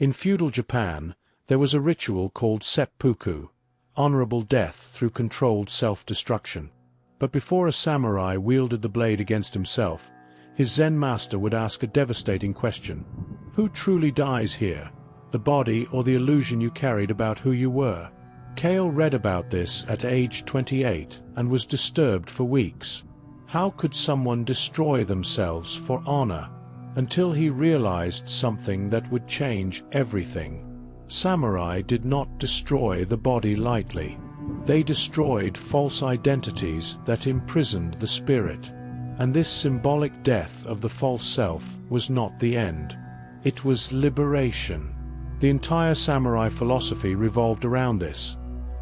In feudal Japan, there was a ritual called seppuku, honorable death through controlled self-destruction. But before a samurai wielded the blade against himself, his Zen master would ask a devastating question. Who truly dies here? The body or the illusion you carried about who you were? Kael read about this at age 28 and was disturbed for weeks. How could someone destroy themselves for honor? Until he realized something that would change everything. Samurai did not destroy the body lightly. They destroyed false identities that imprisoned the spirit. And this symbolic death of the false self was not the end. It was liberation. The entire samurai philosophy revolved around this.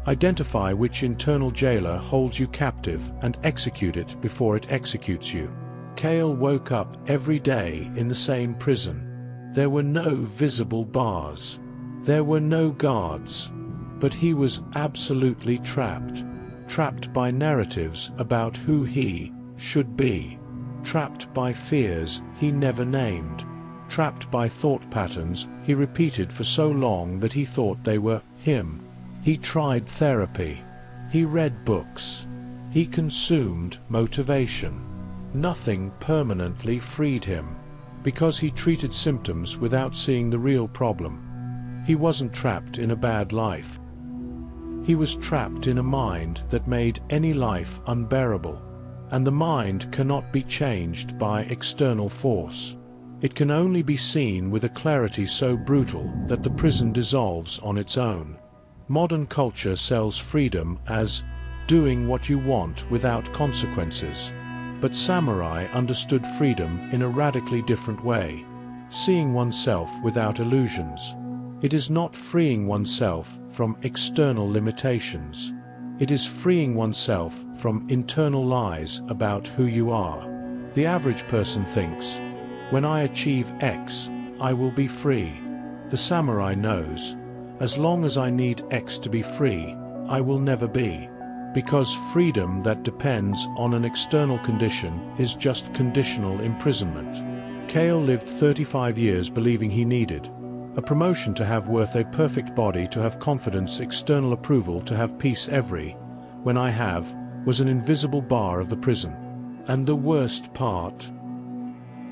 Identify which internal jailer holds you captive and execute it before it executes you. Kael woke up every day in the same prison. There were no visible bars. There were no guards. But he was absolutely trapped. Trapped by narratives about who he should be. Trapped by fears he never named. Trapped by thought patterns he repeated for so long that he thought they were him. He tried therapy. He read books. He consumed motivation. Nothing permanently freed him, because he treated symptoms without seeing the real problem. He wasn't trapped in a bad life. He was trapped in a mind that made any life unbearable. And the mind cannot be changed by external force. It can only be seen with a clarity so brutal that the prison dissolves on its own. Modern culture sells freedom as doing what you want without consequences. But samurai understood freedom in a radically different way, seeing oneself without illusions. It is not freeing oneself from external limitations. It is freeing oneself from internal lies about who you are. The average person thinks, when I achieve X, I will be free. The samurai knows, as long as I need X to be free, I will never be. Because freedom that depends on an external condition is just conditional imprisonment. Kael lived 35 years believing he needed a promotion to have worth, a perfect body to have confidence, external approval to have peace. Every when I have was an invisible bar of the prison. And the worst part,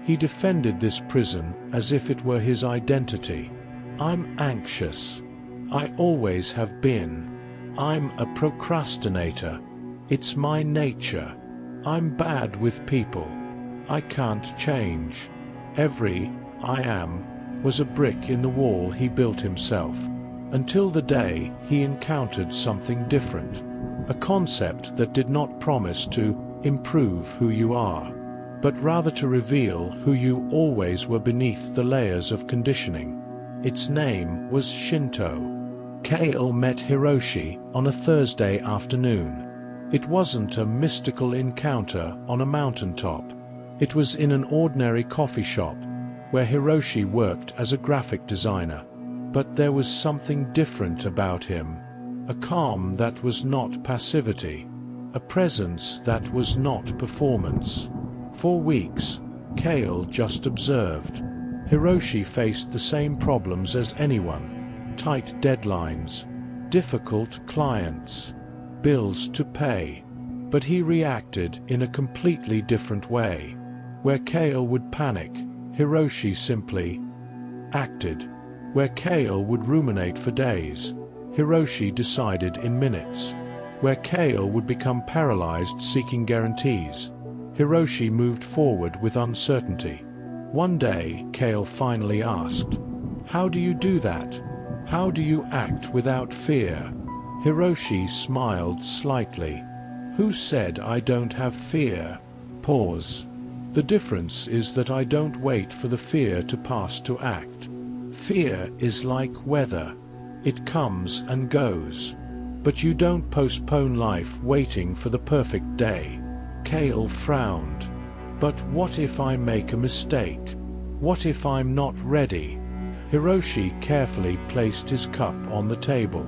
he defended this prison as if it were his identity. I'm anxious. I always have been. I'm a procrastinator. It's my nature. I'm bad with people. I can't change. Every I am was a brick in the wall he built himself. Until the day he encountered something different. A concept that did not promise to improve who you are, but rather to reveal who you always were beneath the layers of conditioning. Its name was Shinto. Kael met Hiroshi on a Thursday afternoon. It wasn't a mystical encounter on a mountaintop. It was in an ordinary coffee shop, where Hiroshi worked as a graphic designer. But there was something different about him. A calm that was not passivity. A presence that was not performance. For weeks, Kael just observed. Hiroshi faced the same problems as anyone. Tight deadlines. Difficult clients. Bills to pay. But he reacted in a completely different way. Where Kael would panic, Hiroshi simply acted. Where Kael would ruminate for days, Hiroshi decided in minutes. Where Kael would become paralyzed seeking guarantees, Hiroshi moved forward with uncertainty. One day, Kael finally asked, "How do you do that? How do you act without fear?" Hiroshi smiled slightly. "Who said I don't have fear?" Pause. "The difference is that I don't wait for the fear to pass to act. Fear is like weather. It comes and goes. But you don't postpone life waiting for the perfect day." Kael frowned. "But what if I make a mistake? What if I'm not ready?" Hiroshi carefully placed his cup on the table.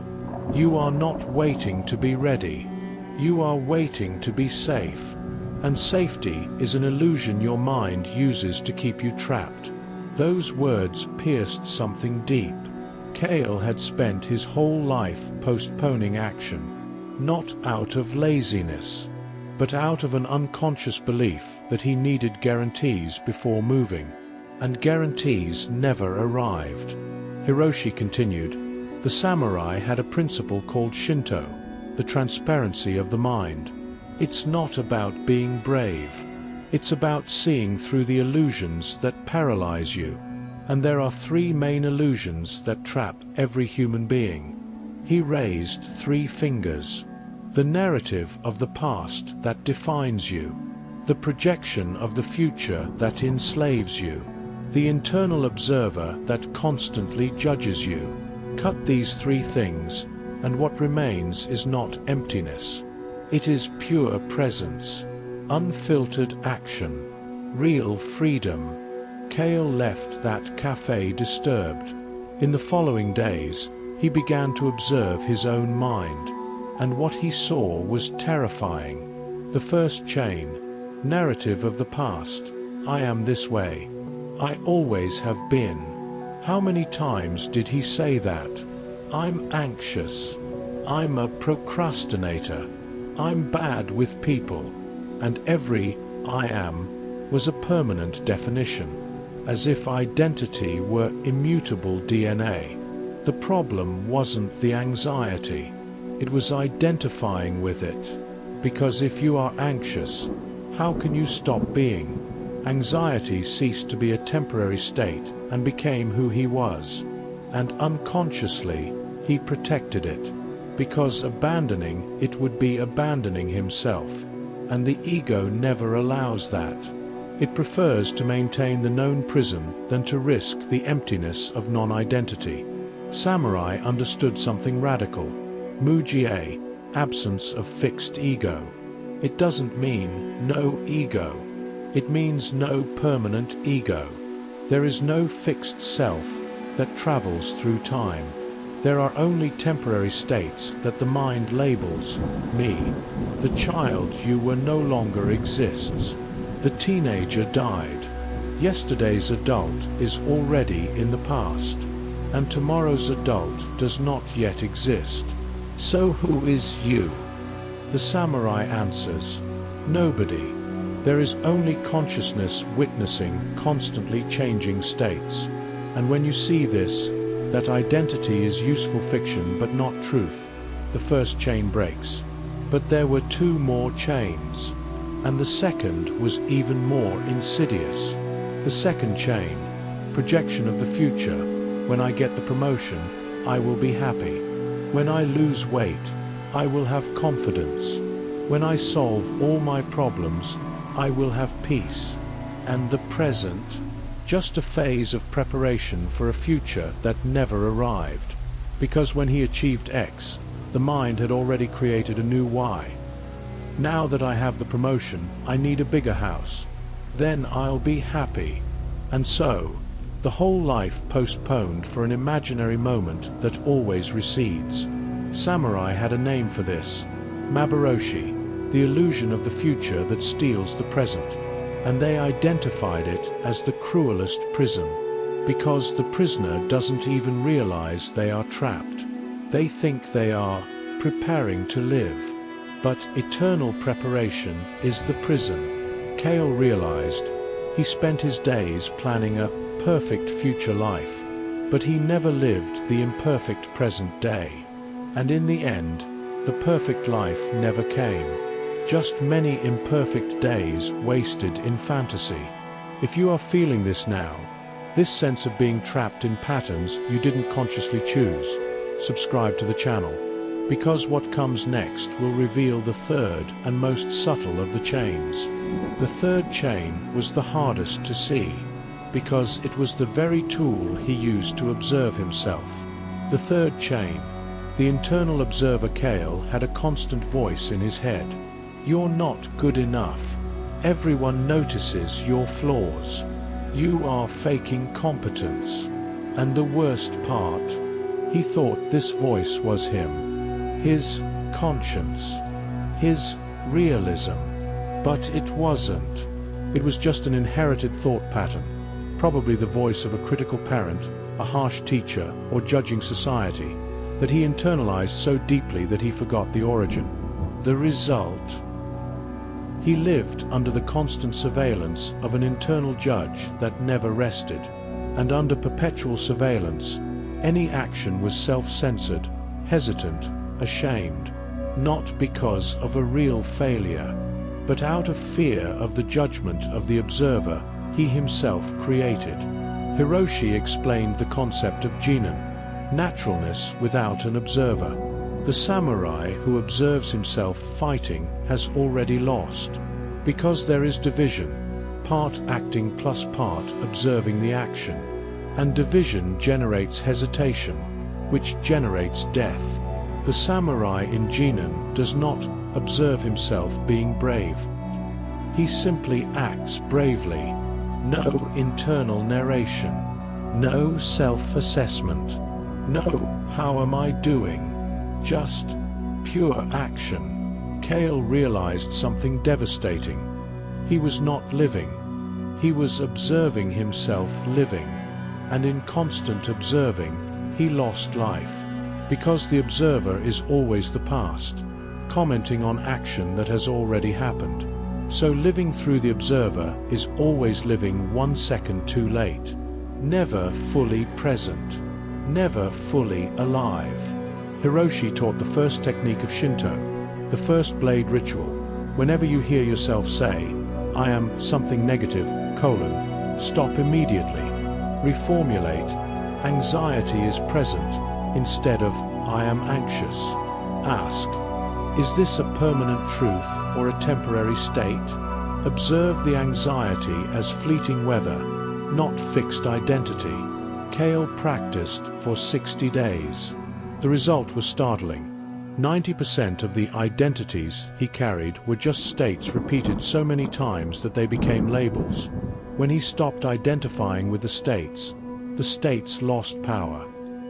"You are not waiting to be ready. You are waiting to be safe. And safety is an illusion your mind uses to keep you trapped." Those words pierced something deep. Kael had spent his whole life postponing action, not out of laziness, but out of an unconscious belief that he needed guarantees before moving, and guarantees never arrived. Hiroshi continued, "The samurai had a principle called Shinto, the transparency of the mind. It's not about being brave. It's about seeing through the illusions that paralyze you. And there are three main illusions that trap every human being." He raised 3 fingers. The narrative of the past that defines you, the projection of the future that enslaves you, the internal observer that constantly judges you. Cut these 3 things, and what remains is not emptiness. It is pure presence, unfiltered action, real freedom. Kael left that cafe disturbed. In the following days, he began to observe his own mind, and what he saw was terrifying. The first chain, narrative of the past. I am this way. I always have been. How many times did he say that? I'm anxious. I'm a procrastinator. I'm bad with people. And every I am was a permanent definition, as if identity were immutable DNA. The problem wasn't the anxiety. It was identifying with it. Because if you are anxious, how can you stop being? Anxiety ceased to be a temporary state and became who he was. And unconsciously, he protected it. Because abandoning it would be abandoning himself. And the ego never allows that. It prefers to maintain the known prison than to risk the emptiness of non-identity. Samurai understood something radical. Mujie, absence of fixed ego. It doesn't mean no ego. It means no permanent ego. There is no fixed self that travels through time. There are only temporary states that the mind labels me. The child you were no longer exists. The teenager died. Yesterday's adult is already in the past, and tomorrow's adult does not yet exist. So who is you? The samurai answers, nobody. There is only consciousness witnessing constantly changing states. And when you see this, that identity is useful fiction but not truth, the first chain breaks. But there were 2 more chains. And the second was even more insidious. The second chain, projection of the future. When I get the promotion, I will be happy. When I lose weight, I will have confidence. When I solve all my problems, I will have peace. And the present, just a phase of preparation for a future that never arrived. Because when he achieved X, the mind had already created a new Y. Now that I have the promotion, I need a bigger house. Then I'll be happy. And so, the whole life postponed for an imaginary moment that always recedes. Samurai had a name for this. Maboroshi, the illusion of the future that steals the present. And they identified it as the cruelest prison. Because the prisoner doesn't even realize they are trapped. They think they are preparing to live. But eternal preparation is the prison. Kael realized. He spent his days planning a perfect future life, but he never lived the imperfect present day. And in the end, the perfect life never came. Just many imperfect days wasted in fantasy. If you are feeling this now, this sense of being trapped in patterns you didn't consciously choose, subscribe to the channel. Because what comes next will reveal the third and most subtle of the chains. The third chain was the hardest to see, because it was the very tool he used to observe himself. The third chain, the internal observer Kael had a constant voice in his head. You're not good enough. Everyone notices your flaws. You are faking competence. And the worst part, he thought this voice was him. His conscience, his realism. But it wasn't. It was just an inherited thought pattern, probably the voice of a critical parent, a harsh teacher, or judging society, that he internalized so deeply that he forgot the origin. The result? He lived under the constant surveillance of an internal judge that never rested, and under perpetual surveillance, any action was self-censored, hesitant, ashamed, not because of a real failure, but out of fear of the judgment of the observer he himself created. Hiroshi explained the concept of jinin, naturalness without an observer. The samurai who observes himself fighting has already lost, because there is division, part acting plus part observing the action, and division generates hesitation, which generates death. The samurai in jinin does not observe himself being brave. He simply acts bravely. No internal narration. No self-assessment. No, how am I doing? Just pure action. Kael realized something devastating. He was not living. He was observing himself living. And in constant observing, he lost life. Because the observer is always the past, commenting on action that has already happened. So living through the observer is always living 1 second too late. Never fully present. Never fully alive. Hiroshi taught the first technique of Shinto, the first blade ritual. Whenever you hear yourself say, "I am something negative, stop immediately. Reformulate. Anxiety is present. Instead of, "I am anxious," ask, "Is this a permanent truth or a temporary state?" Observe the anxiety as fleeting weather, not fixed identity. Kael practiced for 60 days. The result was startling. 90% of the identities he carried were just states repeated so many times that they became labels. When he stopped identifying with the states lost power.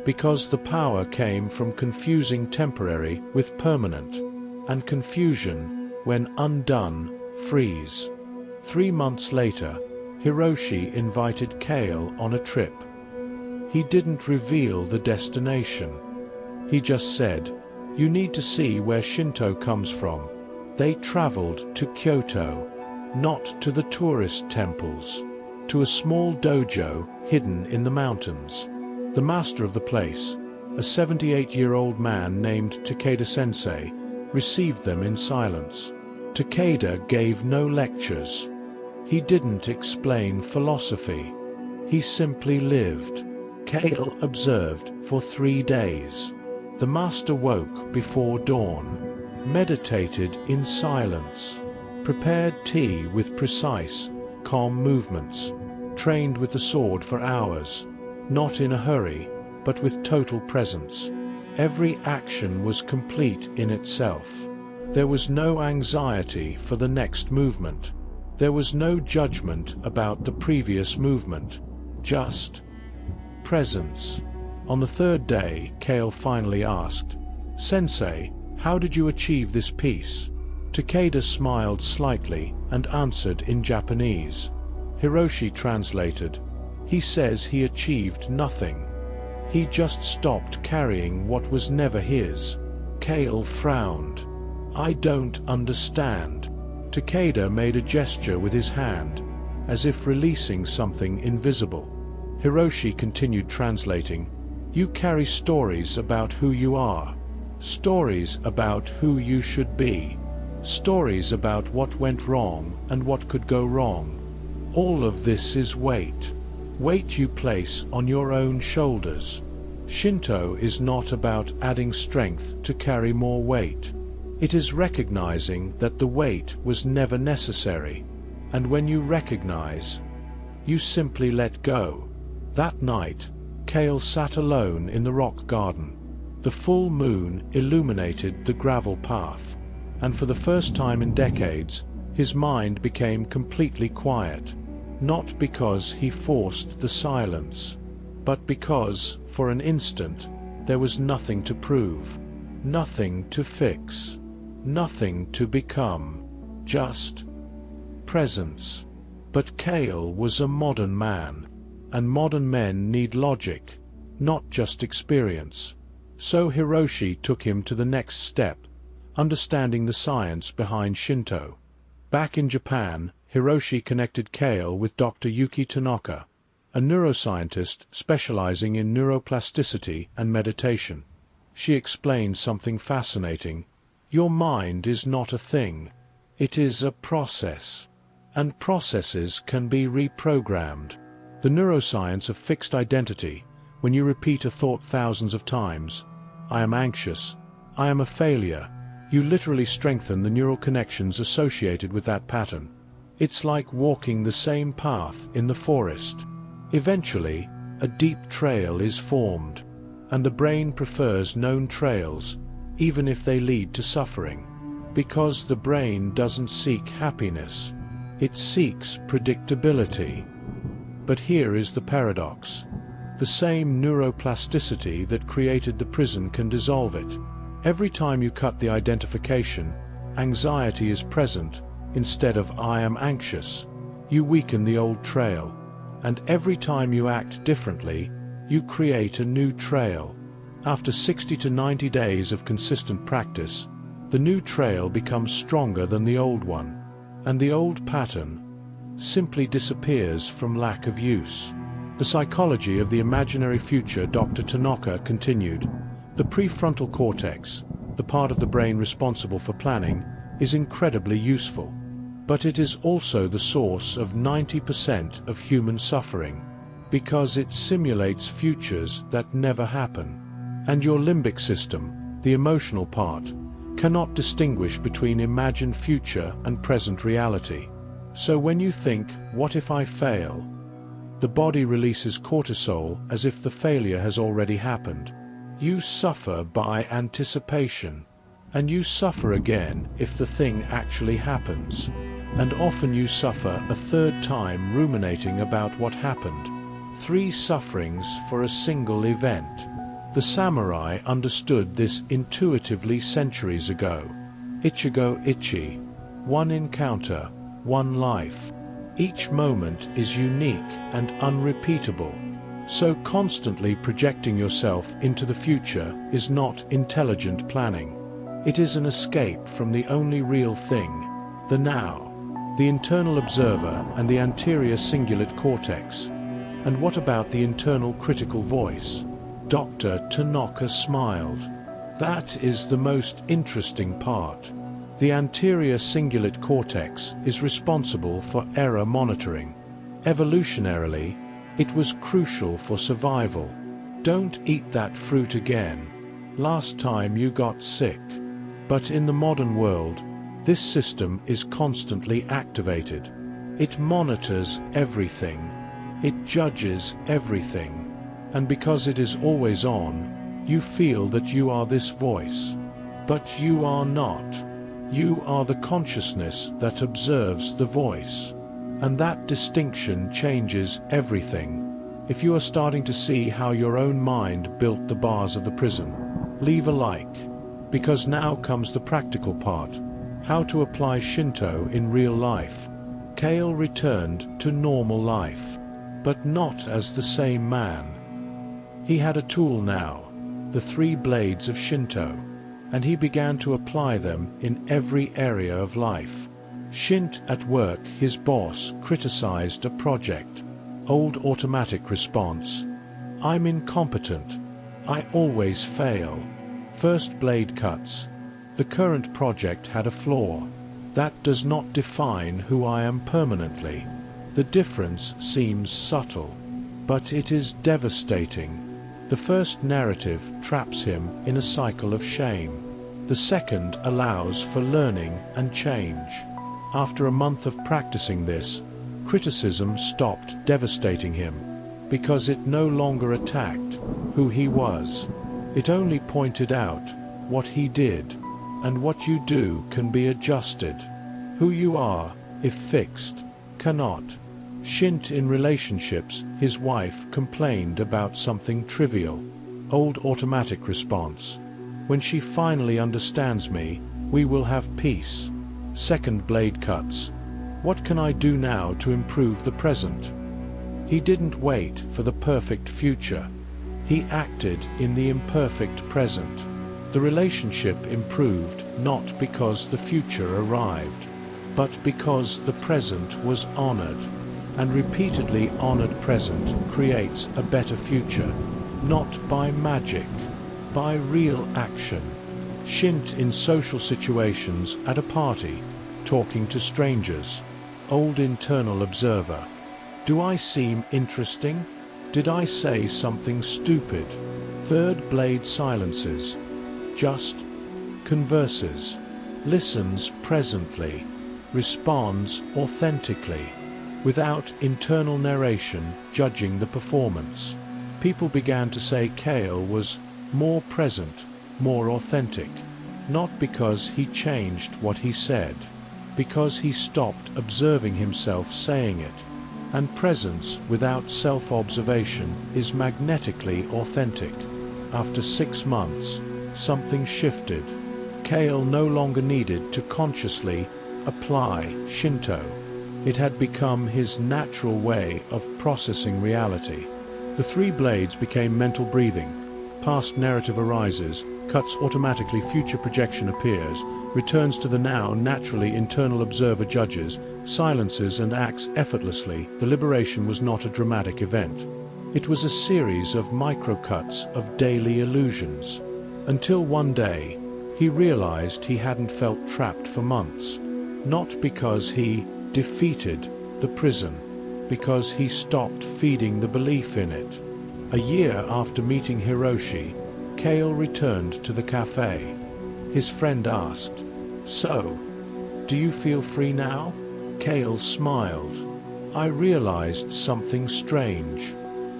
Because the power came from confusing temporary with permanent, and confusion, when undone, frees. 3 months later, Hiroshi invited Kael on a trip. He didn't reveal the destination. He just said, "You need to see where Shinto comes from." They traveled to Kyoto, not to the tourist temples, to a small dojo hidden in the mountains. The master of the place, a 78-year-old man named Takeda-sensei, received them in silence. Takeda gave no lectures. He didn't explain philosophy. He simply lived. Kael observed for 3 days. The master woke before dawn, meditated in silence, prepared tea with precise, calm movements, trained with the sword for hours, not in a hurry, but with total presence. Every action was complete in itself. There was no anxiety for the next movement. There was no judgment about the previous movement. Just presence. On the 3rd day, Kael finally asked, "Sensei, how did you achieve this peace?" Takeda smiled slightly and answered in Japanese. Hiroshi translated, "He says he achieved nothing. He just stopped carrying what was never his." Kael frowned. "I don't understand." Takeda made a gesture with his hand, as if releasing something invisible. Hiroshi continued translating, "You carry stories about who you are. Stories about who you should be. Stories about what went wrong and what could go wrong. All of this is weight. Weight you place on your own shoulders. Shinto is not about adding strength to carry more weight. It is recognizing that the weight was never necessary. And when you recognize, you simply let go." That night, Kael sat alone in the rock garden. The full moon illuminated the gravel path, and for the first time in decades, his mind became completely quiet. Not because he forced the silence, but because, for an instant, there was nothing to prove, nothing to fix, nothing to become, just presence. But Kael was a modern man. and modern men need logic, not just experience. So Hiroshi took him to the next step, understanding the science behind Shinto. Back in Japan, Hiroshi connected Kael with Dr. Yuki Tanaka, a neuroscientist specializing in neuroplasticity and meditation. She explained something fascinating. Your mind is not a thing. It is a process. And processes can be reprogrammed. The neuroscience of fixed identity, when you repeat a thought thousands of times, I am anxious, I am a failure, you literally strengthen the neural connections associated with that pattern. It's like walking the same path in the forest. Eventually, a deep trail is formed, and the brain prefers known trails, even if they lead to suffering. Because the brain doesn't seek happiness, it seeks predictability. But here is the paradox. The same neuroplasticity that created the prison can dissolve it. Every time you cut the identification, anxiety is present, instead of I am anxious. You weaken the old trail. And every time you act differently, you create a new trail. After 60 to 90 days of consistent practice, the new trail becomes stronger than the old one, and the old pattern simply disappears from lack of use. The psychology of the imaginary future, Dr. Tanaka continued. The prefrontal cortex, the part of the brain responsible for planning, is incredibly useful. But it is also the source of 90% of human suffering, because it simulates futures that never happen. And your limbic system, the emotional part, cannot distinguish between imagined future and present reality. So when you think, what if I fail? The body releases cortisol as if the failure has already happened. You suffer by anticipation, and you suffer again if the thing actually happens. And often you suffer a third time ruminating about what happened. 3 sufferings for a single event. The samurai understood this intuitively centuries ago. Ichigo ichi. 1 encounter, 1 life. Each moment is unique and unrepeatable. So constantly projecting yourself into the future is not intelligent planning. It is an escape from the only real thing, the now. The internal observer and the anterior cingulate cortex. And what about the internal critical voice? Dr. Tanaka smiled. That is the most interesting part. The anterior cingulate cortex is responsible for error monitoring. Evolutionarily, it was crucial for survival. Don't eat that fruit again. Last time you got sick. But in the modern world, this system is constantly activated. It monitors everything. It judges everything. And because it is always on, you feel that you are this voice. But you are not. You are the consciousness that observes the voice. And that distinction changes everything. If you are starting to see how your own mind built the bars of the prison, leave a like. Because now comes the practical part. How to apply Shinto in real life. Kael returned to normal life, but not as the same man. He had a tool now, the 3 blades of Shinto, and he began to apply them in every area of life. Shint at work, his boss criticized a project. Old automatic response. I'm incompetent. I always fail. First blade cuts. The current project had a flaw. That does not define who I am permanently. The difference seems subtle, but it is devastating. The first narrative traps him in a cycle of shame. The second allows for learning and change. After a month of practicing this, criticism stopped devastating him, because it no longer attacked who he was. It only pointed out what he did. And what you do can be adjusted. Who you are, if fixed, cannot. Shint in relationships, his wife complained about something trivial. Old automatic response. When she finally understands me, we will have peace. Second blade cuts. What can I do now to improve the present? He didn't wait for the perfect future. He acted in the imperfect present. The relationship improved not because the future arrived, but because the present was honored. And repeatedly honored present creates a better future, not by magic, by real action. Shinto in social situations at a party, talking to strangers. Old internal observer. Do I seem interesting? Did I say something stupid? Third blade silences. Just converses. Listens presently. Responds authentically. Without internal narration judging the performance. People began to say Kael was more present, more authentic. Not because he changed what he said. Because he stopped observing himself saying it. And presence without self-observation is magnetically authentic. After 6 months, something shifted. Kael no longer needed to consciously apply Shinto. It had become his natural way of processing reality. The 3 blades became mental breathing. Past narrative arises, cuts automatically, future projection appears, returns to the now naturally, internal observer judges, silences and acts effortlessly. The liberation was not a dramatic event. It was a series of microcuts of daily illusions. Until one day, he realized he hadn't felt trapped for months. Not because he defeated the prison, because he stopped feeding the belief in it. A year after meeting Hiroshi, Kael returned to the cafe. His friend asked, "So, do you feel free now?" Kael smiled. "I realized something strange.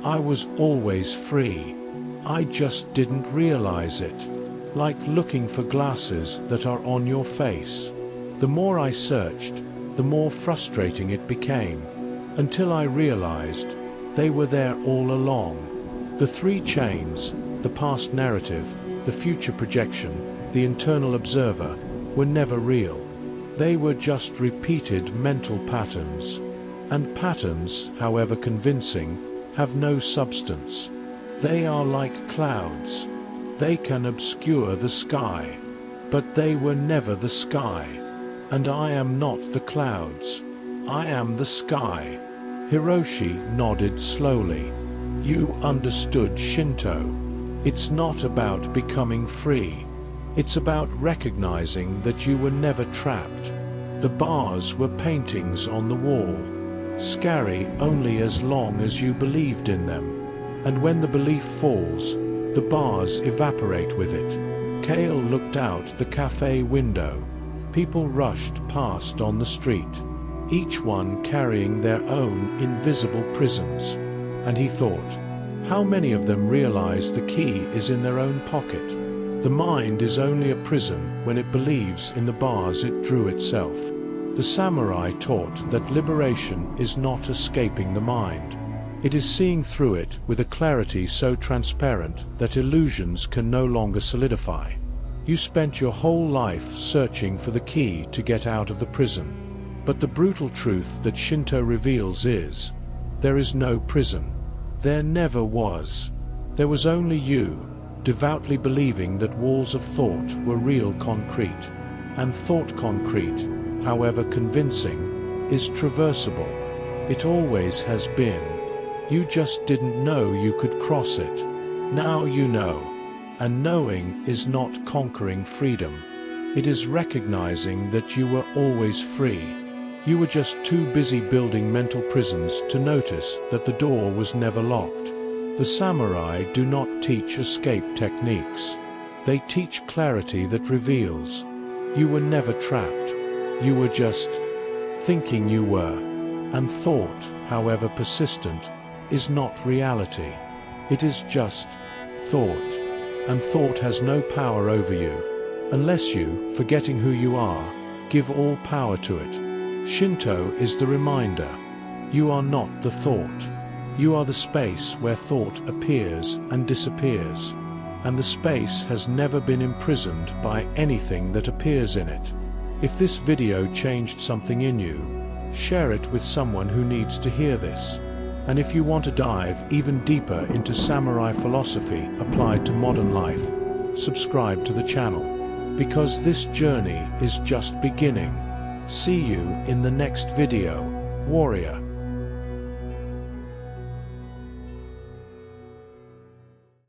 I was always free. I just didn't realize it. Like looking for glasses that are on your face. The more I searched, the more frustrating it became, until I realized they were there all along. The 3 chains, the past narrative, the future projection, the internal observer, were never real. They were just repeated mental patterns. And patterns, however convincing, have no substance. They are like clouds. They can obscure the sky. But they were never the sky. And I am not the clouds. I am the sky." Hiroshi nodded slowly. "You understood Shinto. It's not about becoming free. It's about recognizing that you were never trapped. The bars were paintings on the wall. Scary only as long as you believed in them. And when the belief falls, the bars evaporate with it." Kael looked out the cafe window. People rushed past on the street, each one carrying their own invisible prisons. And he thought, how many of them realize the key is in their own pocket? The mind is only a prison when it believes in the bars it drew itself. The samurai taught that liberation is not escaping the mind. It is seeing through it with a clarity so transparent that illusions can no longer solidify. You spent your whole life searching for the key to get out of the prison. But the brutal truth that Shinto reveals is, there is no prison. There never was. There was only you, devoutly believing that walls of thought were real concrete. And thought concrete, however convincing, is traversable. It always has been. You just didn't know you could cross it. Now you know. And knowing is not conquering freedom. It is recognizing that you were always free. You were just too busy building mental prisons to notice that the door was never locked. The samurai do not teach escape techniques. They teach clarity that reveals. You were never trapped. You were just thinking you were. And thought, however persistent, is not reality. It is just thought. And thought has no power over you, unless you, forgetting who you are, give all power to it. Shinto is the reminder. You are not the thought. You are the space where thought appears and disappears, and the space has never been imprisoned by anything that appears in it. If this video changed something in you, share it with someone who needs to hear this. And if you want to dive even deeper into samurai philosophy applied to modern life, subscribe to the channel, because this journey is just beginning. See you in the next video, warrior.